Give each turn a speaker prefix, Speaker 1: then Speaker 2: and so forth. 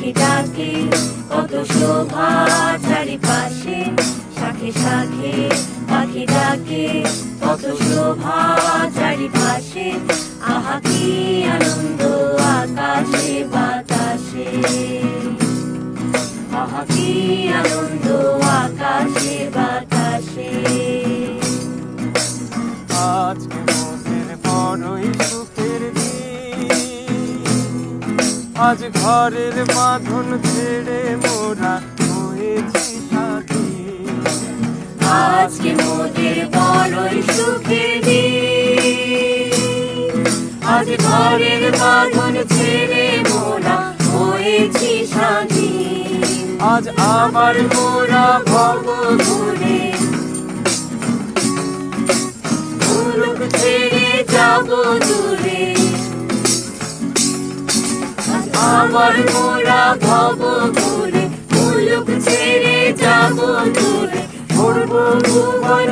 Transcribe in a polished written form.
Speaker 1: পাখি ডাকে কত শোভা চারিপাশে, শাখে শাখে পাখি ডাকে কত শোভা চারিপাশে। আহা কি আনন্দ আকাশে বাতাসে, আহা কি আনন্দ আকাশে বাতাসে।
Speaker 2: আজকে মোদের বড়ই সুখের দিন, আজ ঘরের বাঁধন ছেড়ে মোরা হয়েছি স্বাধীন।
Speaker 1: আজকে মোদের বড়ই সুখের দিন, আজ ঘরের বাঁধন ছেড়ে মোরা হয়েছি স্বাধীন।
Speaker 2: আজ আবার মোরা ভব
Speaker 1: ঘুরে মুলুক ছেড়ে যাব দূরে, আজ আবার মোরা ভব ঘুরে মুলুক ছেড়ে যাব দূরে। ঘুরবো ভুবন।